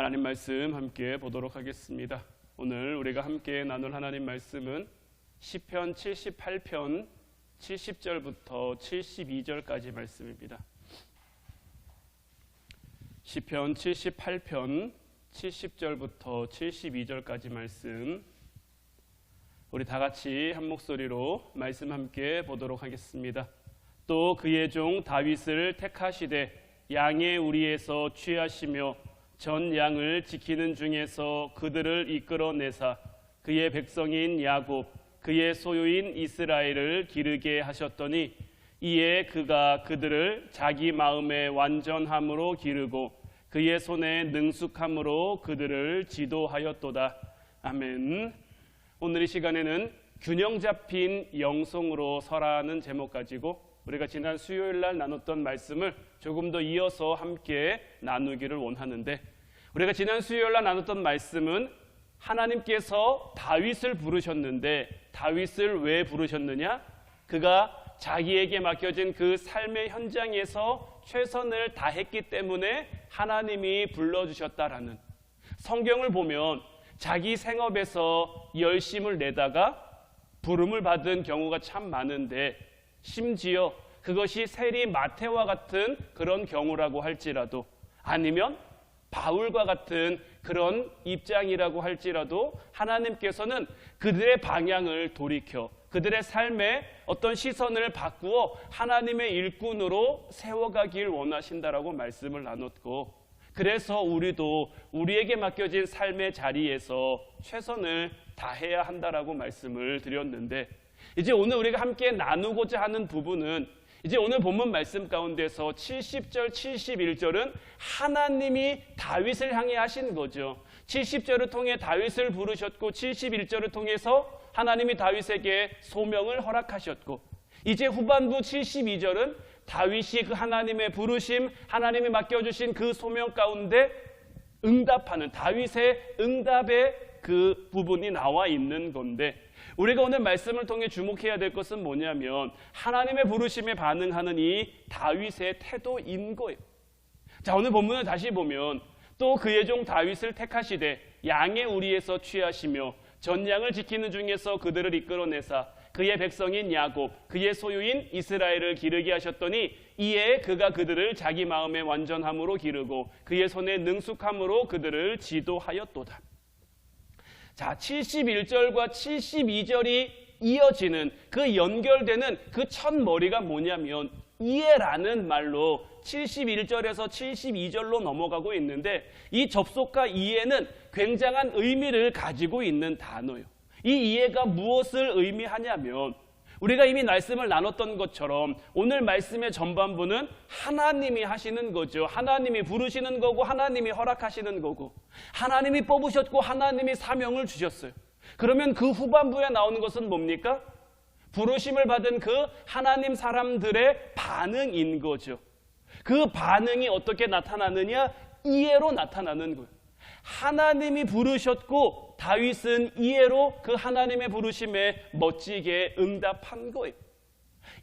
하나님 말씀 함께 보도록 하겠습니다. 오늘 우리가 함께 나눌 하나님 말씀은 시편 78편 70절부터 72절까지 말씀입니다. 시편 78편 70절부터 72절까지 말씀, 우리 다 같이 한 목소리로 말씀 함께 보도록 하겠습니다. 또 그의 종 다윗을 택하시되 양의 우리에서 취하시며 전 양을 지키는 중에서 그들을 이끌어내사 그의 백성인 야곱 그의 소유인 이스라엘을 기르게 하셨더니 이에 그가 그들을 자기 마음의 완전함으로 기르고 그의 손에 능숙함으로 그들을 지도하였도다. 아멘. 오늘 이 시간에는 균형 잡힌 영성으로 설하는 제목 가지고 우리가 지난 수요일 날 나눴던 말씀을 조금 더 이어서 함께 나누기를 원하는데, 우리가 지난 수요일 날 나눴던 말씀은 하나님께서 다윗을 부르셨는데 다윗을 왜 부르셨느냐? 그가 자기에게 맡겨진 그 삶의 현장에서 최선을 다했기 때문에 하나님이 불러주셨다라는, 성경을 보면 자기 생업에서 열심을 내다가 부름을 받은 경우가 참 많은데, 심지어 그것이 세리 마태와 같은 그런 경우라고 할지라도, 아니면 바울과 같은 그런 입장이라고 할지라도 하나님께서는 그들의 방향을 돌이켜 그들의 삶에 어떤 시선을 바꾸어 하나님의 일꾼으로 세워가길 원하신다라고 말씀을 나눴고, 그래서 우리도 우리에게 맡겨진 삶의 자리에서 최선을 다해야 한다라고 말씀을 드렸는데, 이제 오늘 우리가 함께 나누고자 하는 부분은 이제 오늘 본문 말씀 가운데서 70절, 71절은 하나님이 다윗을 향해 하신 거죠. 70절을 통해 다윗을 부르셨고 71절을 통해서 하나님이 다윗에게 소명을 허락하셨고, 이제 후반부 72절은 다윗이 그 하나님의 부르심, 하나님이 맡겨주신 그 소명 가운데 응답하는 다윗의 응답의 그 부분이 나와 있는 건데, 우리가 오늘 말씀을 통해 주목해야 될 것은 뭐냐면 하나님의 부르심에 반응하는 이 다윗의 태도인 거예요. 자, 오늘 본문을 다시 보면 또 그의 종 다윗을 택하시되 양의 우리에서 취하시며 전 양을 지키는 중에서 그들을 이끌어내사 그의 백성인 야곱 그의 소유인 이스라엘을 기르게 하셨더니 이에 그가 그들을 자기 마음의 완전함으로 기르고 그의 손에 능숙함으로 그들을 지도하였도다. 자, 71절과 72절이 이어지는 그 연결되는 그 첫 머리가 뭐냐면 이에라는 말로 71절에서 72절로 넘어가고 있는데, 이 접속과 이에는 굉장한 의미를 가지고 있는 단어예요. 이 이에가 무엇을 의미하냐면, 우리가 이미 말씀을 나눴던 것처럼 오늘 말씀의 전반부는 하나님이 하시는 거죠. 하나님이 부르시는 거고 하나님이 허락하시는 거고, 하나님이 뽑으셨고 하나님이 사명을 주셨어요. 그러면 그 후반부에 나오는 것은 뭡니까? 부르심을 받은 그 하나님 사람들의 반응인 거죠. 그 반응이 어떻게 나타나느냐? 이해로 나타나는 거예요. 하나님이 부르셨고 다윗은 이해로 그 하나님의 부르심에 멋지게 응답한 거예요.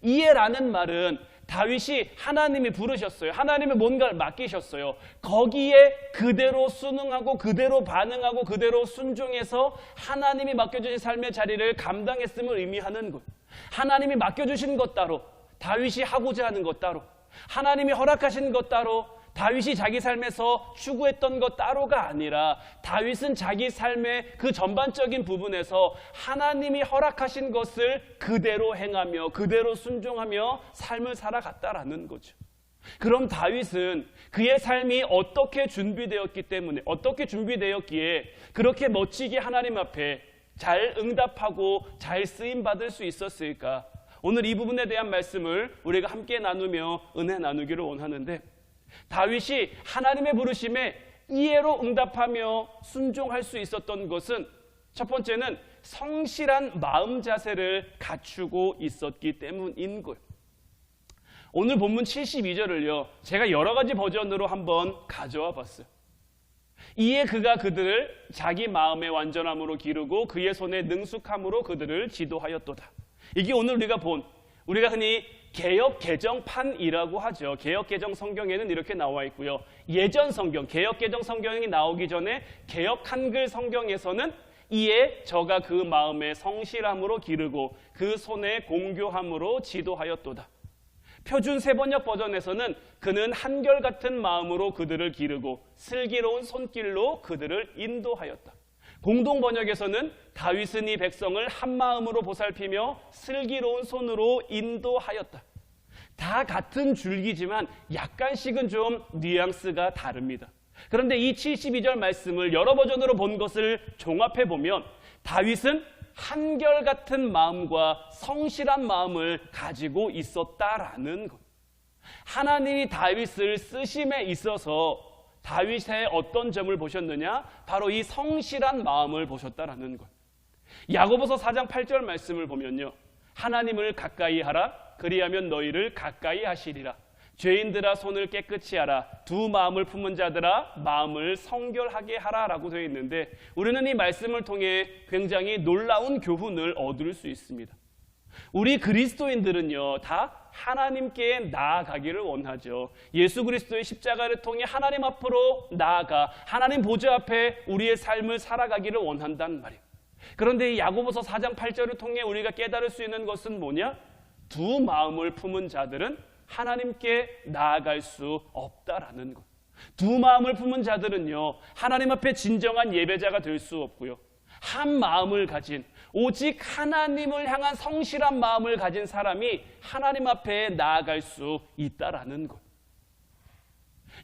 이해라는 말은 다윗이 하나님이 부르셨어요. 하나님이 뭔가를 맡기셨어요. 거기에 그대로 순응하고 그대로 반응하고 그대로 순종해서 하나님이 맡겨주신 삶의 자리를 감당했음을 의미하는 거예요. 하나님이 맡겨주신 것 따로, 다윗이 하고자 하는 것 따로, 하나님이 허락하신 것 따로, 다윗이 자기 삶에서 추구했던 것 따로가 아니라 다윗은 자기 삶의 그 전반적인 부분에서 하나님이 허락하신 것을 그대로 행하며 그대로 순종하며 삶을 살아갔다라는 거죠. 그럼 다윗은 그의 삶이 어떻게 준비되었기 때문에, 어떻게 준비되었기에 그렇게 멋지게 하나님 앞에 잘 응답하고 잘 쓰임받을 수 있었을까? 오늘 이 부분에 대한 말씀을 우리가 함께 나누며 은혜 나누기를 원하는데, 다윗이 하나님의 부르심에 이해로 응답하며 순종할 수 있었던 것은 첫 번째는 성실한 마음 자세를 갖추고 있었기 때문인 거예요. 오늘 본문 72절을요 제가 여러 가지 버전으로 한번 가져와 봤어요. 이에 그가 그들을 자기 마음의 완전함으로 기르고 그의 손에 능숙함으로 그들을 지도하였도다. 이게 오늘 우리가 본 우리가 흔히 개역 개정판이라고 하죠. 개역 개정 성경에는 이렇게 나와 있고요. 예전 성경, 개역 개정 성경이 나오기 전에 개역 한글 성경에서는 이에 저가 그 마음에 성실함으로 기르고 그 손에 공교함으로 지도하였도다. 표준 세번역 버전에서는 그는 한결같은 마음으로 그들을 기르고 슬기로운 손길로 그들을 인도하였다. 공동 번역에서는 다윗은 이 백성을 한 마음으로 보살피며 슬기로운 손으로 인도하였다. 다 같은 줄기지만 약간씩은 좀 뉘앙스가 다릅니다. 그런데 이 72절 말씀을 여러 버전으로 본 것을 종합해 보면 다윗은 한결같은 마음과 성실한 마음을 가지고 있었다라는 것. 하나님이 다윗을 쓰심에 있어서 다윗의 어떤 점을 보셨느냐? 바로 이 성실한 마음을 보셨다라는 것. 야고보서 4장 8절 말씀을 보면요, 하나님을 가까이 하라. 그리하면 너희를 가까이 하시리라. 죄인들아 손을 깨끗이 하라. 두 마음을 품은 자들아 마음을 성결하게 하라라고 되어 있는데, 우리는 이 말씀을 통해 굉장히 놀라운 교훈을 얻을 수 있습니다. 우리 그리스도인들은요, 다 하나님께 나아가기를 원하죠. 예수 그리스도의 십자가를 통해 하나님 앞으로 나아가 하나님 보좌 앞에 우리의 삶을 살아가기를 원한단 말이에요. 그런데 이 야고보서 4장 8절을 통해 우리가 깨달을 수 있는 것은 뭐냐? 두 마음을 품은 자들은 하나님께 나아갈 수 없다라는 것. 두 마음을 품은 자들은요, 하나님 앞에 진정한 예배자가 될 수 없고요, 한 마음을 가진, 오직 하나님을 향한 성실한 마음을 가진 사람이 하나님 앞에 나아갈 수 있다라는 것.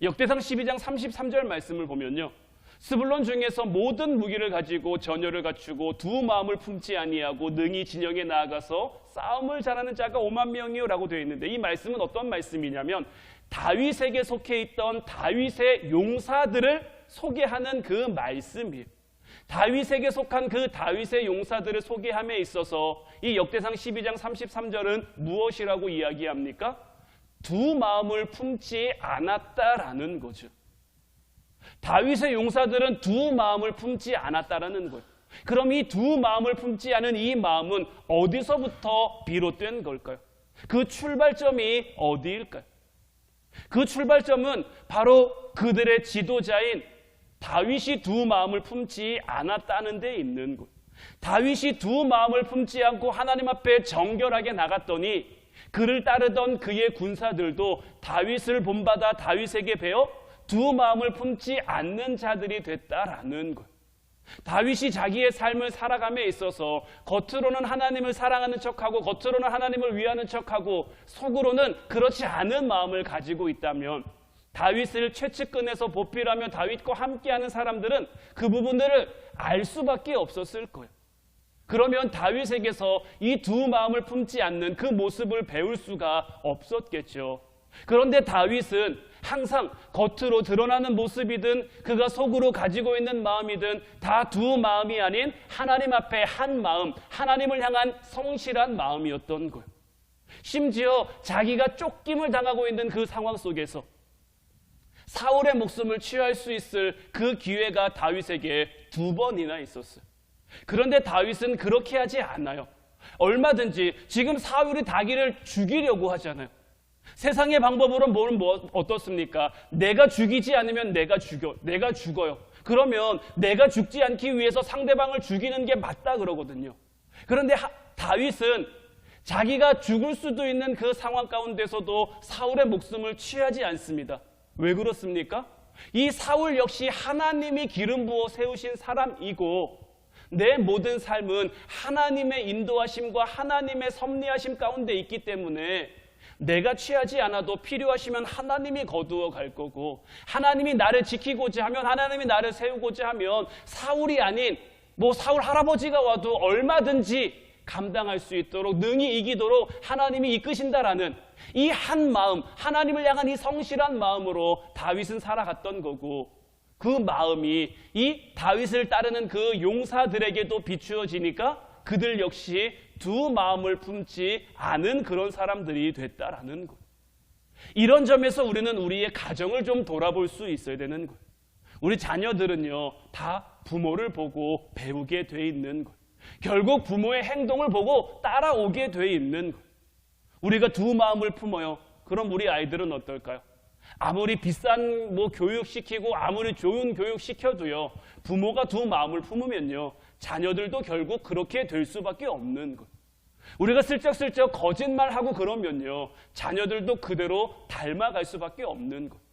역대상 12장 33절 말씀을 보면요, 스불론 중에서 모든 무기를 가지고 전열을 갖추고 두 마음을 품지 아니하고 능히 진영에 나아가서 싸움을 잘하는 자가 5만 명이요 라고 되어 있는데, 이 말씀은 어떤 말씀이냐면 다윗에게 속해 있던 다윗의 용사들을 소개하는 그 말씀이에요. 다윗에게 속한 그 다윗의 용사들을 소개함에 있어서 이 역대상 12장 33절은 무엇이라고 이야기합니까? 두 마음을 품지 않았다라는 거죠. 다윗의 용사들은 두 마음을 품지 않았다라는 거예요. 그럼 이 두 마음을 품지 않은 이 마음은 어디서부터 비롯된 걸까요? 그 출발점이 어디일까요? 그 출발점은 바로 그들의 지도자인 다윗이 두 마음을 품지 않았다는 데 있는 것. 다윗이 두 마음을 품지 않고 하나님 앞에 정결하게 나갔더니 그를 따르던 그의 군사들도 다윗을 본받아 다윗에게 배워 두 마음을 품지 않는 자들이 됐다라는 것. 다윗이 자기의 삶을 살아감에 있어서 겉으로는 하나님을 사랑하는 척하고 겉으로는 하나님을 위하는 척하고 속으로는 그렇지 않은 마음을 가지고 있다면, 다윗을 최측근에서 보필하며 다윗과 함께하는 사람들은 그 부분들을 알 수밖에 없었을 거예요. 그러면 다윗에게서 이 두 마음을 품지 않는 그 모습을 배울 수가 없었겠죠. 그런데 다윗은 항상 겉으로 드러나는 모습이든 그가 속으로 가지고 있는 마음이든 다 두 마음이 아닌 하나님 앞에 한 마음, 하나님을 향한 성실한 마음이었던 거예요. 심지어 자기가 쫓김을 당하고 있는 그 상황 속에서 사울의 목숨을 취할 수 있을 그 기회가 다윗에게 두 번이나 있었어요. 그런데 다윗은 그렇게 하지 않아요. 얼마든지 지금 사울이 자기를 죽이려고 하잖아요. 세상의 방법으로는 어떻습니까? 내가 죽이지 않으면 내가 죽어요. 그러면 내가 죽지 않기 위해서 상대방을 죽이는 게 맞다 그러거든요. 그런데 다윗은 자기가 죽을 수도 있는 그 상황 가운데서도 사울의 목숨을 취하지 않습니다. 왜 그렇습니까? 이 사울 역시 하나님이 기름 부어 세우신 사람이고, 내 모든 삶은 하나님의 인도하심과 하나님의 섭리하심 가운데 있기 때문에 내가 취하지 않아도 필요하시면 하나님이 거두어 갈 거고, 하나님이 나를 지키고자 하면, 하나님이 나를 세우고자 하면 사울이 아닌 사울 할아버지가 와도 얼마든지 감당할 수 있도록, 능히 이기도록 하나님이 이끄신다라는 이 한 마음, 하나님을 향한 이 성실한 마음으로 다윗은 살아갔던 거고, 그 마음이 이 다윗을 따르는 그 용사들에게도 비추어지니까 그들 역시 두 마음을 품지 않은 그런 사람들이 됐다라는 것. 이런 점에서 우리는 우리의 가정을 좀 돌아볼 수 있어야 되는 것. 우리 자녀들은요, 다 부모를 보고 배우게 돼 있는 것. 결국 부모의 행동을 보고 따라오게 돼 있는 것. 우리가 두 마음을 품어요. 그럼 우리 아이들은 어떨까요? 아무리 비싼 교육시키고 아무리 좋은 교육시켜도요, 부모가 두 마음을 품으면요, 자녀들도 결국 그렇게 될 수밖에 없는 거예요. 우리가 슬쩍슬쩍 거짓말하고 그러면요, 자녀들도 그대로 닮아갈 수밖에 없는 거예요.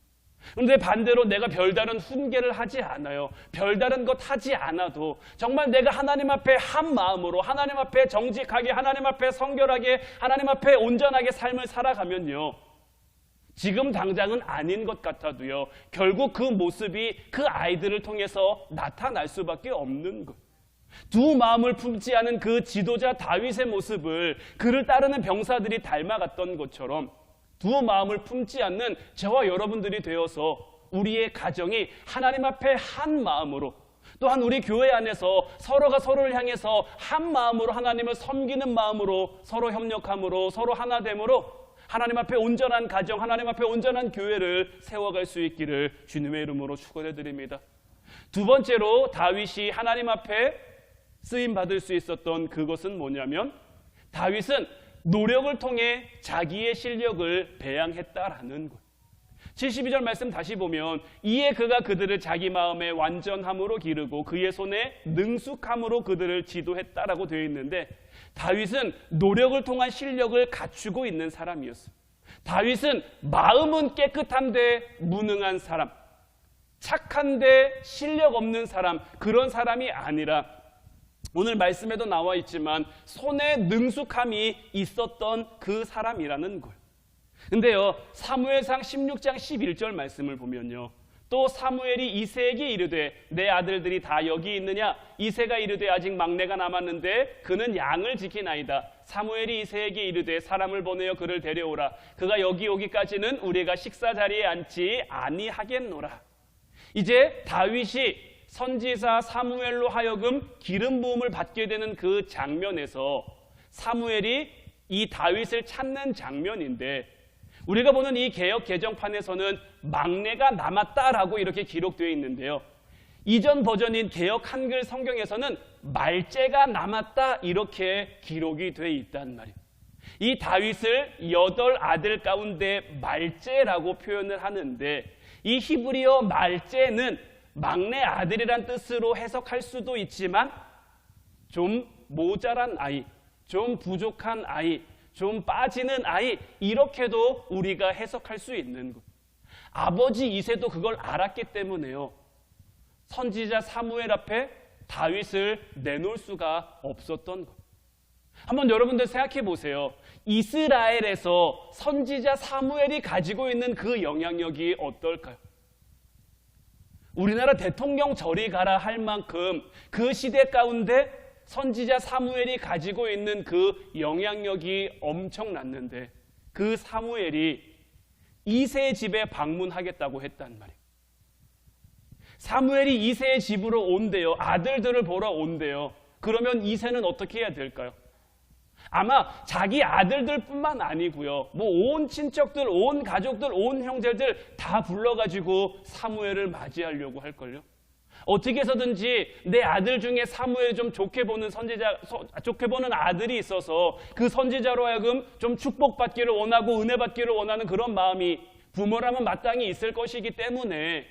그런데 반대로 내가 별다른 훈계를 하지 않아요. 별다른 것 하지 않아도 정말 내가 하나님 앞에 한 마음으로, 하나님 앞에 정직하게, 하나님 앞에 성결하게, 하나님 앞에 온전하게 삶을 살아가면요, 지금 당장은 아닌 것 같아도요, 결국 그 모습이 그 아이들을 통해서 나타날 수밖에 없는 것. 두 마음을 품지 않은 그 지도자 다윗의 모습을 그를 따르는 병사들이 닮아갔던 것처럼 두 마음을 품지 않는 저와 여러분들이 되어서 우리의 가정이 하나님 앞에 한 마음으로, 또한 우리 교회 안에서 서로가 서로를 향해서 한 마음으로 하나님을 섬기는 마음으로 서로 협력함으로 서로 하나됨으로 하나님 앞에 온전한 가정, 하나님 앞에 온전한 교회를 세워갈 수 있기를 주님의 이름으로 축원해 드립니다. 두 번째로 다윗이 하나님 앞에 쓰임 받을 수 있었던 그것은 뭐냐면, 다윗은 노력을 통해 자기의 실력을 배양했다라는 것. 72절 말씀 다시 보면, 이에 그가 그들을 자기 마음의 완전함으로 기르고 그의 손에 능숙함으로 그들을 지도했다라고 되어 있는데, 다윗은 노력을 통한 실력을 갖추고 있는 사람이었어요. 다윗은 마음은 깨끗한데 무능한 사람, 착한데 실력 없는 사람, 그런 사람이 아니라 오늘 말씀에도 나와 있지만 손에 능숙함이 있었던 그 사람이라는 거예요. 근데요, 사무엘상 16장 11절 말씀을 보면요, 또 사무엘이 이새에게 이르되 내 아들들이 다 여기 있느냐? 이새가 이르되 아직 막내가 남았는데 그는 양을 지키나이다. 사무엘이 이새에게 이르되 사람을 보내어 그를 데려오라. 그가 여기 오기까지는 우리가 식사 자리에 앉지 아니하겠노라. 이제 다윗이 선지자 사무엘로 하여금 기름 부음을 받게 되는 그 장면에서 사무엘이 이 다윗을 찾는 장면인데, 우리가 보는 이 개역 개정판에서는 막내가 남았다라고 이렇게 기록되어 있는데요, 이전 버전인 개역 한글 성경에서는 말째가 남았다 이렇게 기록이 되어 있단 말이에요. 이 다윗을 8 아들 가운데 말째라고 표현을 하는데, 이 히브리어 말째는 막내 아들이란 뜻으로 해석할 수도 있지만 좀 모자란 아이, 좀 부족한 아이, 좀 빠지는 아이, 이렇게도 우리가 해석할 수 있는 것. 아버지 이새도 그걸 알았기 때문에요, 선지자 사무엘 앞에 다윗을 내놓을 수가 없었던 것. 한번 여러분들 생각해 보세요. 이스라엘에서 선지자 사무엘이 가지고 있는 그 영향력이 어떨까요? 우리나라 대통령 저리 가라 할 만큼 그 시대 가운데 선지자 사무엘이 가지고 있는 그 영향력이 엄청났는데, 그 사무엘이 이새의 집에 방문하겠다고 했단 말이에요. 사무엘이 이새의 집으로 온대요. 아들들을 보러 온대요. 그러면 이새는 어떻게 해야 될까요? 아마 자기 아들들뿐만 아니고요, 온 친척들, 온 가족들, 온 형제들 다 불러가지고 사무엘을 맞이하려고 할걸요. 어떻게 해서든지 내 아들 중에 사무엘 좀 좋게 보는 좋게 보는 아들이 있어서 그 선지자로 하여금 좀 축복받기를 원하고 은혜 받기를 원하는 그런 마음이 부모라면 마땅히 있을 것이기 때문에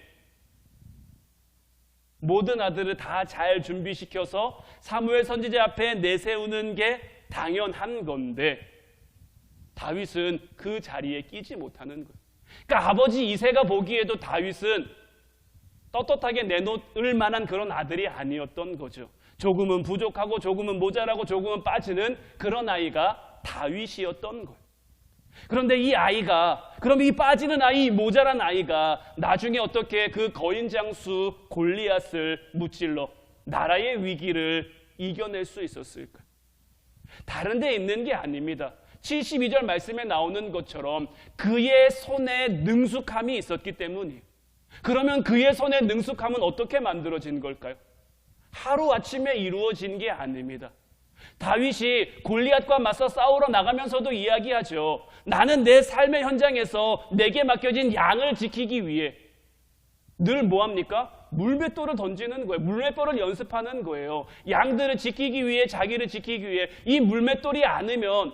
모든 아들을 다 잘 준비시켜서 사무엘 선지자 앞에 내세우는 게 당연한 건데, 다윗은 그 자리에 끼지 못하는 거예요. 그러니까 아버지 이새가 보기에도 다윗은 떳떳하게 내놓을 만한 그런 아들이 아니었던 거죠. 조금은 부족하고 조금은 모자라고 조금은 빠지는 그런 아이가 다윗이었던 거예요. 그런데 이 아이가, 그럼 이 빠지는 아이, 모자란 아이가 나중에 어떻게 그 거인장수 골리앗을 무찔러 나라의 위기를 이겨낼 수 있었을까요? 다른 데 있는 게 아닙니다. 72절 말씀에 나오는 것처럼 그의 손에 능숙함이 있었기 때문이에요. 그러면 그의 손에 능숙함은 어떻게 만들어진 걸까요? 하루아침에 이루어진 게 아닙니다. 다윗이 골리앗과 맞서 싸우러 나가면서도 이야기하죠. 나는 내 삶의 현장에서 내게 맡겨진 양을 지키기 위해 늘 뭐합니까? 물맷돌을 던지는 거예요. 물맷돌을 연습하는 거예요. 양들을 지키기 위해, 자기를 지키기 위해. 이 물맷돌이 않으면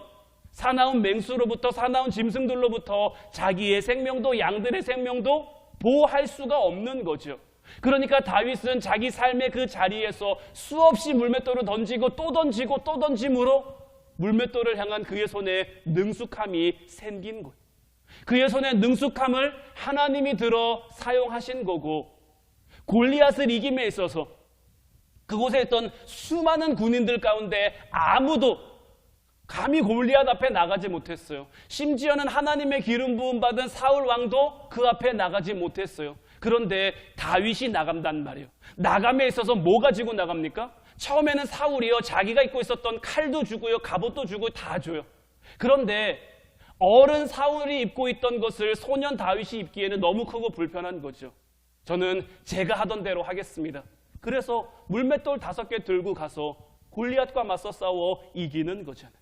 사나운 맹수로부터, 사나운 짐승들로부터 자기의 생명도 양들의 생명도 보호할 수가 없는 거죠. 그러니까 다윗은 자기 삶의 그 자리에서 수없이 물맷돌을 던지고 또 던지고 또 던짐으로 물맷돌을 향한 그의 손에 능숙함이 생긴 거예요. 그의 손에 능숙함을 하나님이 들어 사용하신 거고, 골리앗을 이김에 있어서 그곳에 있던 수많은 군인들 가운데 아무도 감히 골리앗 앞에 나가지 못했어요. 심지어는 하나님의 기름 부음 받은 사울 왕도 그 앞에 나가지 못했어요. 그런데 다윗이 나간단 말이에요. 나감에 있어서 뭐 가지고 나갑니까? 처음에는 사울이요, 자기가 입고 있었던 칼도 주고요, 갑옷도 주고 다 줘요. 그런데 어른 사울이 입고 있던 것을 소년 다윗이 입기에는 너무 크고 불편한 거죠. 저는 제가 하던 대로 하겠습니다. 그래서 물맷돌 5개 들고 가서 골리앗과 맞서 싸워 이기는 거잖아요.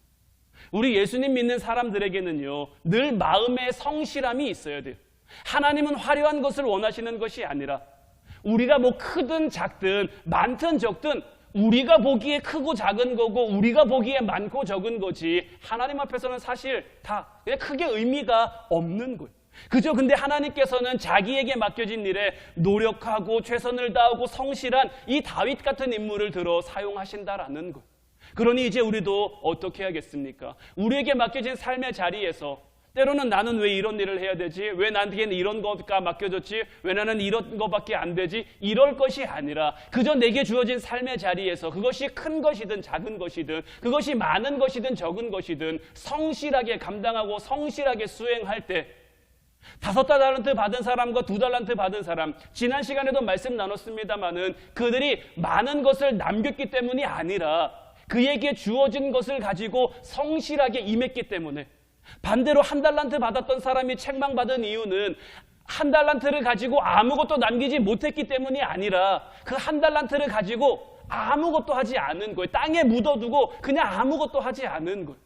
우리 예수님 믿는 사람들에게는요, 늘 마음의 성실함이 있어야 돼요. 하나님은 화려한 것을 원하시는 것이 아니라 우리가 뭐 크든 작든 많든 적든 우리가 보기에 크고 작은 거고 우리가 보기에 많고 적은 거지, 하나님 앞에서는 사실 다 크게 의미가 없는 거예요. 그죠? 근데 하나님께서는 자기에게 맡겨진 일에 노력하고 최선을 다하고 성실한 이 다윗 같은 인물을 들어 사용하신다라는 거예요. 그러니 이제 우리도 어떻게 해야겠습니까? 우리에게 맡겨진 삶의 자리에서 때로는 나는 왜 이런 일을 해야 되지? 왜 나한테는 이런 거가 맡겨졌지? 왜 나는 이런 거밖에 안 되지? 이럴 것이 아니라 그저 내게 주어진 삶의 자리에서 그것이 큰 것이든 작은 것이든 그것이 많은 것이든 적은 것이든 성실하게 감당하고 성실하게 수행할 때 5달란트 받은 사람과 2달란트 받은 사람, 지난 시간에도 말씀 나눴습니다마는 그들이 많은 것을 남겼기 때문이 아니라 그에게 주어진 것을 가지고 성실하게 임했기 때문에, 반대로 1달란트 받았던 사람이 책망받은 이유는 1달란트를 가지고 아무것도 남기지 못했기 때문이 아니라 그 1달란트를 가지고 아무것도 하지 않은 거예요. 땅에 묻어두고 그냥 아무것도 하지 않은 거예요.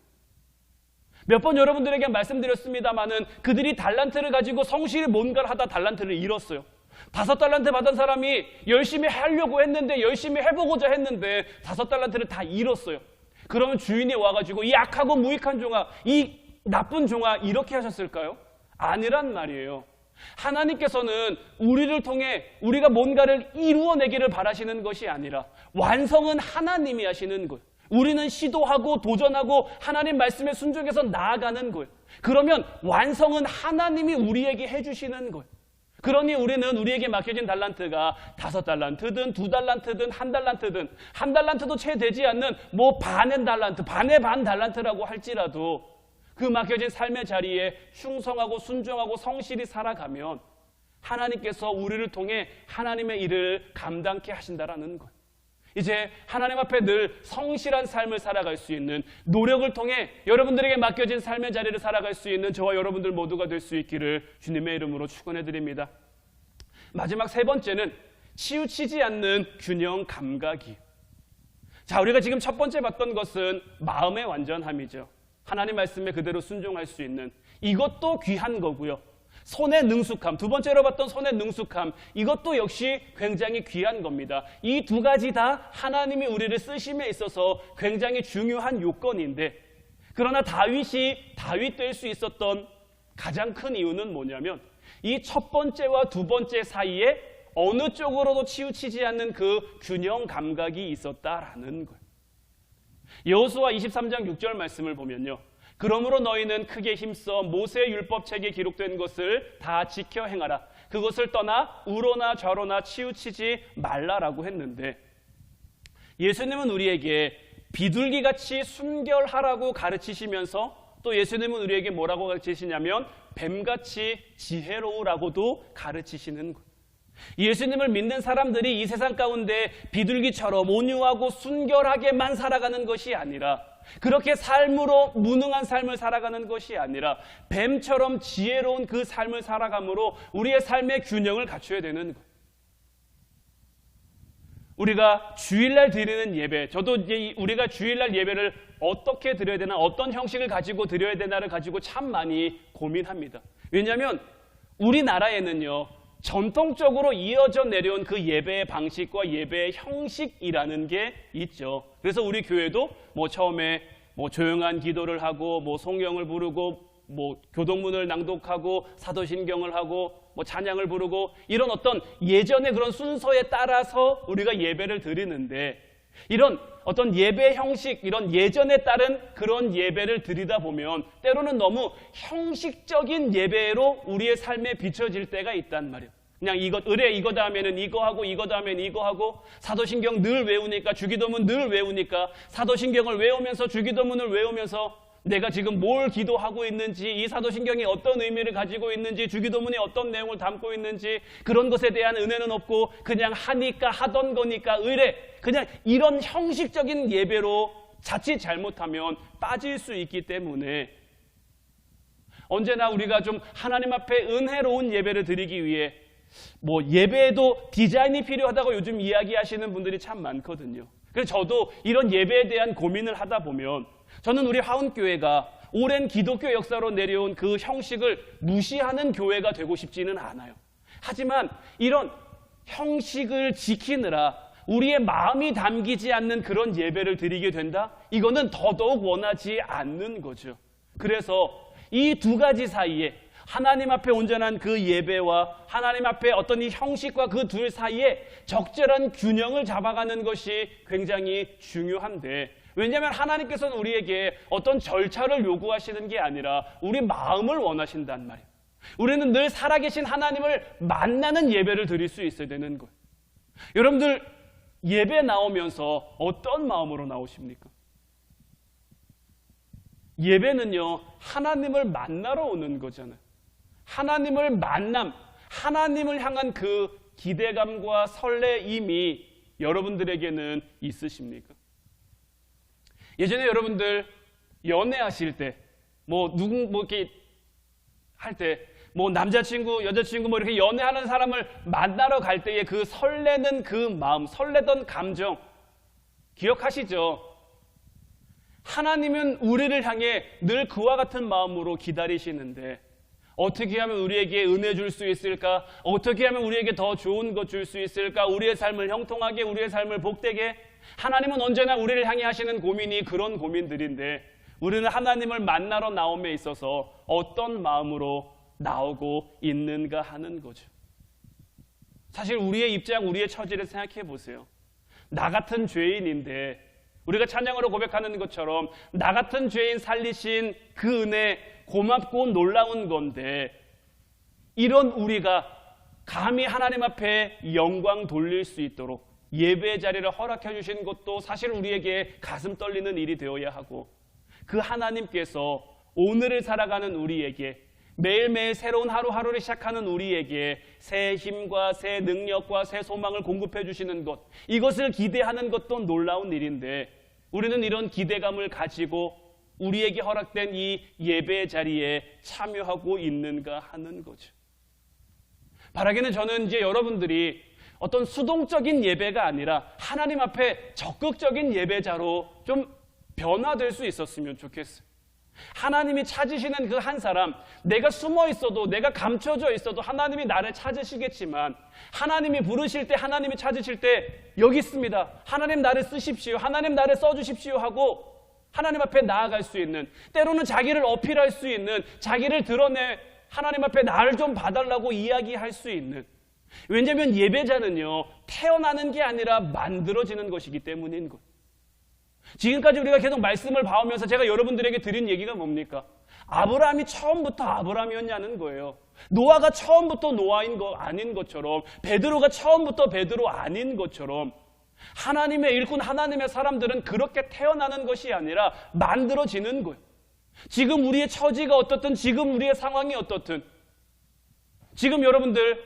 몇 번 여러분들에게 말씀드렸습니다마는 그들이 달란트를 가지고 성실히 뭔가를 하다 달란트를 잃었어요. 5달란트 받은 사람이 열심히 하려고 했는데, 열심히 해보고자 했는데 5달란트를 다 잃었어요. 그러면 주인이 와가지고 이 악하고 무익한 종아, 이 나쁜 종아, 이렇게 하셨을까요? 아니란 말이에요. 하나님께서는 우리를 통해 우리가 뭔가를 이루어내기를 바라시는 것이 아니라 완성은 하나님이 하시는 거예요. 우리는 시도하고 도전하고 하나님 말씀에 순종해서 나아가는 거예요. 그러면 완성은 하나님이 우리에게 해주시는 거예요. 그러니 우리는 우리에게 맡겨진 달란트가 5달란트든 2달란트든 1달란트든 1달란트도 채 되지 않는 뭐 반의 달란트, 반의 반 달란트라고 할지라도 그 맡겨진 삶의 자리에 충성하고 순종하고 성실히 살아가면 하나님께서 우리를 통해 하나님의 일을 감당케 하신다라는 거예요. 이제 하나님 앞에 늘 성실한 삶을 살아갈 수 있는, 노력을 통해 여러분들에게 맡겨진 삶의 자리를 살아갈 수 있는 저와 여러분들 모두가 될 수 있기를 주님의 이름으로 축원해 드립니다. 마지막 3번째는 치우치지 않는 균형 감각이. 자, 우리가 지금 첫 번째 봤던 것은 마음의 완전함이죠. 하나님 말씀에 그대로 순종할 수 있는, 이것도 귀한 거고요. 손의 능숙함, 2번째로 봤던 손의 능숙함, 이것도 역시 굉장히 귀한 겁니다. 이 2가지 다 하나님이 우리를 쓰심에 있어서 굉장히 중요한 요건인데, 그러나 다윗이 다윗 될 수 있었던 가장 큰 이유는 뭐냐면 이 첫 번째와 2번째 사이에 어느 쪽으로도 치우치지 않는 그 균형 감각이 있었다라는 거예요. 여호수아 23장 6절 말씀을 보면요, 그러므로 너희는 크게 힘써 모세의 율법책에 기록된 것을 다 지켜 행하라. 그것을 떠나 우로나 좌로나 치우치지 말라라고 했는데, 예수님은 우리에게 비둘기같이 순결하라고 가르치시면서 또 예수님은 우리에게 뭐라고 가르치시냐면 뱀같이 지혜로우라고도 가르치시는 거예요. 예수님을 믿는 사람들이 이 세상 가운데 비둘기처럼 온유하고 순결하게만 살아가는 것이 아니라, 그렇게 삶으로 무능한 삶을 살아가는 것이 아니라 뱀처럼 지혜로운 그 삶을 살아감으로 우리의 삶의 균형을 갖춰야 되는 거예요. 우리가 주일날 드리는 예배, 저도 이제 우리가 주일날 예배를 어떻게 드려야 되나, 어떤 형식을 가지고 드려야 되나를 가지고 참 많이 고민합니다. 왜냐하면 우리나라에는요, 전통적으로 이어져 내려온 그 예배의 방식과 예배의 형식이라는 게 있죠. 그래서 우리 교회도 뭐 처음에 뭐 조용한 기도를 하고 뭐 송영을 부르고 뭐 교동문을 낭독하고 사도신경을 하고 뭐 찬양을 부르고 이런 어떤 예전의 그런 순서에 따라서 우리가 예배를 드리는데, 이런 어떤 예배 형식, 이런 예전에 따른 그런 예배를 드리다 보면 때로는 너무 형식적인 예배로 우리의 삶에 비춰질 때가 있단 말이에요. 그냥 의뢰 이거 다음에는 이거 하고 이거 다음에는 이거 하고, 사도신경 늘 외우니까, 주기도문 늘 외우니까 사도신경을 외우면서 주기도문을 외우면서 내가 지금 뭘 기도하고 있는지, 이 사도신경이 어떤 의미를 가지고 있는지, 주기도문이 어떤 내용을 담고 있는지 그런 것에 대한 은혜는 없고 그냥 하니까 하던 거니까 의뢰, 그냥 이런 형식적인 예배로 자칫 잘못하면 빠질 수 있기 때문에 언제나 우리가 좀 하나님 앞에 은혜로운 예배를 드리기 위해 뭐 예배에도 디자인이 필요하다고 요즘 이야기하시는 분들이 참 많거든요. 그래서 저도 이런 예배에 대한 고민을 하다 보면 저는 우리 화운교회가 오랜 기독교 역사로 내려온 그 형식을 무시하는 교회가 되고 싶지는 않아요. 하지만 이런 형식을 지키느라 우리의 마음이 담기지 않는 그런 예배를 드리게 된다? 이거는 더더욱 원하지 않는 거죠. 그래서 이 두 가지 사이에, 하나님 앞에 온전한 그 예배와 하나님 앞에 어떤 이 형식과 그 둘 사이에 적절한 균형을 잡아가는 것이 굉장히 중요한데, 왜냐하면 하나님께서는 우리에게 어떤 절차를 요구하시는 게 아니라 우리 마음을 원하신단 말이에요. 우리는 늘 살아계신 하나님을 만나는 예배를 드릴 수 있어야 되는 거예요. 여러분들 예배 나오면서 어떤 마음으로 나오십니까? 예배는요, 하나님을 만나러 오는 거잖아요. 하나님을 만남, 하나님을 향한 그 기대감과 설레임이 여러분들에게는 있으십니까? 예전에 여러분들 연애하실 때, 이렇게 할 때, 남자친구, 여자친구 이렇게 연애하는 사람을 만나러 갈 때의 그 설레는 그 마음, 설레던 감정, 기억하시죠? 하나님은 우리를 향해 늘 그와 같은 마음으로 기다리시는데, 어떻게 하면 우리에게 은혜 줄 수 있을까? 어떻게 하면 우리에게 더 좋은 것 줄 수 있을까? 우리의 삶을 형통하게, 우리의 삶을 복되게. 하나님은 언제나 우리를 향해 하시는 고민이 그런 고민들인데, 우리는 하나님을 만나러 나옴에 있어서 어떤 마음으로 나오고 있는가 하는 거죠. 사실 우리의 입장, 우리의 처지를 생각해 보세요. 나 같은 죄인인데, 우리가 찬양으로 고백하는 것처럼 나 같은 죄인 살리신 그 은혜 고맙고 놀라운 건데, 이런 우리가 감히 하나님 앞에 영광 돌릴 수 있도록 예배의 자리를 허락해 주신 것도 사실 우리에게 가슴 떨리는 일이 되어야 하고, 그 하나님께서 오늘을 살아가는 우리에게, 매일매일 새로운 하루하루를 시작하는 우리에게 새 힘과 새 능력과 새 소망을 공급해 주시는 것, 이것을 기대하는 것도 놀라운 일인데, 우리는 이런 기대감을 가지고 우리에게 허락된 이 예배의 자리에 참여하고 있는가 하는 거죠. 바라기는 저는 이제 여러분들이 어떤 수동적인 예배가 아니라 하나님 앞에 적극적인 예배자로 좀 변화될 수 있었으면 좋겠어요. 하나님이 찾으시는 그 한 사람, 내가 숨어 있어도, 내가 감춰져 있어도 하나님이 나를 찾으시겠지만, 하나님이 부르실 때, 하나님이 찾으실 때 여기 있습니다, 하나님 나를 쓰십시오, 하나님 나를 써주십시오 하고 하나님 앞에 나아갈 수 있는, 때로는 자기를 어필할 수 있는, 자기를 드러내 하나님 앞에 나를 좀 봐달라고 이야기할 수 있는. 왜냐하면 예배자는요, 태어나는 게 아니라 만들어지는 것이기 때문인 것. 지금까지 우리가 계속 말씀을 봐오면서 제가 여러분들에게 드린 얘기가 뭡니까? 아브라함이 처음부터 아브라함이었냐는 거예요. 노아가 처음부터 노아인 거 아닌 것처럼, 베드로가 처음부터 베드로 아닌 것처럼, 하나님의 일꾼, 하나님의 사람들은 그렇게 태어나는 것이 아니라 만들어지는 거예요. 지금 우리의 처지가 어떻든, 지금 우리의 상황이 어떻든, 지금 여러분들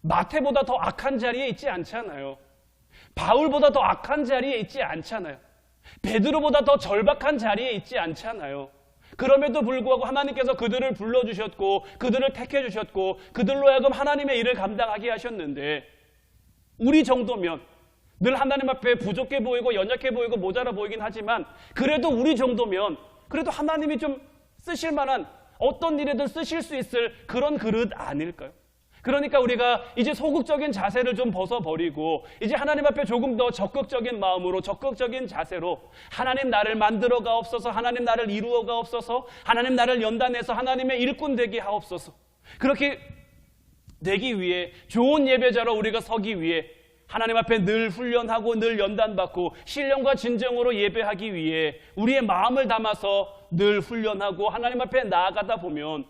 마태보다 더 악한 자리에 있지 않잖아요. 바울보다 더 악한 자리에 있지 않잖아요. 베드로보다 더 절박한 자리에 있지 않잖아요. 그럼에도 불구하고 하나님께서 그들을 불러주셨고, 그들을 택해주셨고, 그들로 하여금 하나님의 일을 감당하게 하셨는데, 우리 정도면 늘 하나님 앞에 부족해 보이고 연약해 보이고 모자라 보이긴 하지만, 그래도 우리 정도면 그래도 하나님이 좀 쓰실 만한, 어떤 일에든 쓰실 수 있을 그런 그릇 아닐까요? 그러니까 우리가 이제 소극적인 자세를 좀 벗어버리고 이제 하나님 앞에 조금 더 적극적인 마음으로, 적극적인 자세로 하나님 나를 만들어 가옵소서, 하나님 나를 이루어 가옵소서, 하나님 나를 연단해서 하나님의 일꾼 되게 하옵소서. 그렇게 되기 위해, 좋은 예배자로 우리가 서기 위해 하나님 앞에 늘 훈련하고 늘 연단받고 신령과 진정으로 예배하기 위해 우리의 마음을 담아서 늘 훈련하고 하나님 앞에 나아가다 보면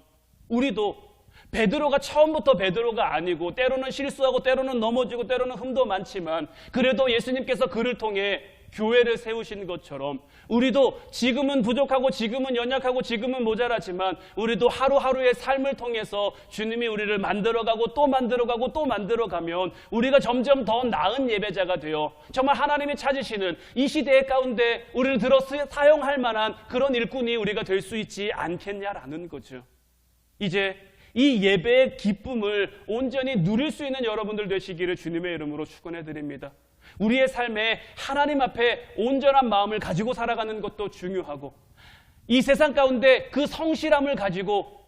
우리도 베드로가 처음부터 베드로가 아니고 때로는 실수하고 때로는 넘어지고 때로는 흠도 많지만 그래도 예수님께서 그를 통해 교회를 세우신 것처럼 우리도 지금은 부족하고 지금은 연약하고 지금은 모자라지만 우리도 하루하루의 삶을 통해서 주님이 우리를 만들어가고 또 만들어가고 또 만들어가면 우리가 점점 더 나은 예배자가 되어 정말 하나님이 찾으시는 이 시대의 가운데 우리를 들어 사용할 만한 그런 일꾼이 우리가 될 수 있지 않겠냐라는 거죠. 이제 이 예배의 기쁨을 온전히 누릴 수 있는 여러분들 되시기를 주님의 이름으로 축원해 드립니다. 우리의 삶에 하나님 앞에 온전한 마음을 가지고 살아가는 것도 중요하고 이 세상 가운데 그 성실함을 가지고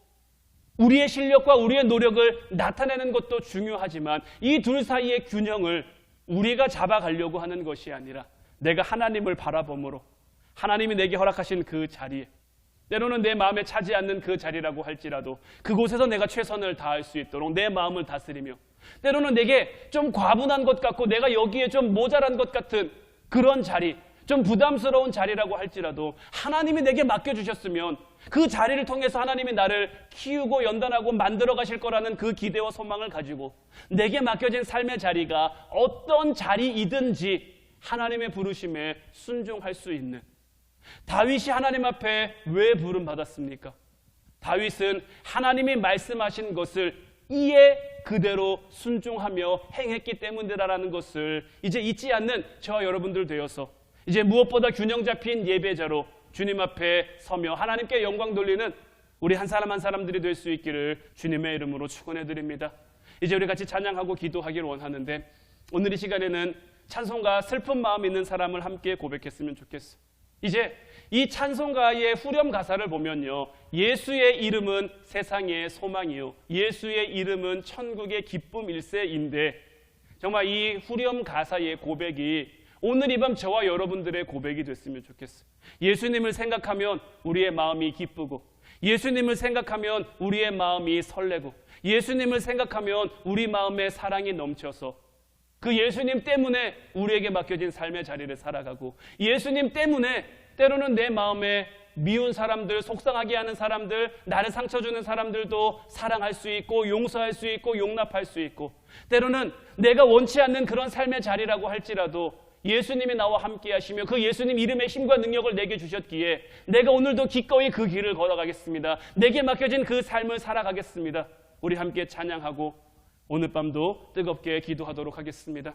우리의 실력과 우리의 노력을 나타내는 것도 중요하지만 이 둘 사이의 균형을 우리가 잡아가려고 하는 것이 아니라 내가 하나님을 바라봄으로 하나님이 내게 허락하신 그 자리에 때로는 내 마음에 차지 않는 그 자리라고 할지라도 그곳에서 내가 최선을 다할 수 있도록 내 마음을 다스리며 때로는 내게 좀 과분한 것 같고 내가 여기에 좀 모자란 것 같은 그런 자리, 좀 부담스러운 자리라고 할지라도 하나님이 내게 맡겨주셨으면 그 자리를 통해서 하나님이 나를 키우고 연단하고 만들어 가실 거라는 그 기대와 소망을 가지고 내게 맡겨진 삶의 자리가 어떤 자리이든지 하나님의 부르심에 순종할 수 있는, 다윗이 하나님 앞에 왜 부름받았습니까? 다윗은 하나님이 말씀하신 것을 이에 그대로 순종하며 행했기 때문이라는 것을 이제 잊지 않는 저와 여러분들 되어서 이제 무엇보다 균형 잡힌 예배자로 주님 앞에 서며 하나님께 영광 돌리는 우리 한 사람 한 사람들이 될 수 있기를 주님의 이름으로 축원해 드립니다. 이제 우리 같이 찬양하고 기도하기를 원하는데 오늘 이 시간에는 찬송가 슬픈 마음 있는 사람을 함께 고백했으면 좋겠어. 이제 이 찬송가의 후렴 가사를 보면요, 예수의 이름은 세상의 소망이요 예수의 이름은 천국의 기쁨일세인데 정말 이 후렴 가사의 고백이 오늘 이 밤 저와 여러분들의 고백이 됐으면 좋겠어요. 예수님을 생각하면 우리의 마음이 기쁘고 예수님을 생각하면 우리의 마음이 설레고 예수님을 생각하면 우리 마음에 사랑이 넘쳐서 그 예수님 때문에 우리에게 맡겨진 삶의 자리를 살아가고 예수님 때문에 때로는 내 마음에 미운 사람들, 속상하게 하는 사람들, 나를 상처 주는 사람들도 사랑할 수 있고 용서할 수 있고 용납할 수 있고 때로는 내가 원치 않는 그런 삶의 자리라고 할지라도 예수님이 나와 함께 하시며 그 예수님 이름의 힘과 능력을 내게 주셨기에 내가 오늘도 기꺼이 그 길을 걸어가겠습니다. 내게 맡겨진 그 삶을 살아가겠습니다. 우리 함께 찬양하고 오늘 밤도 뜨겁게 기도하도록 하겠습니다.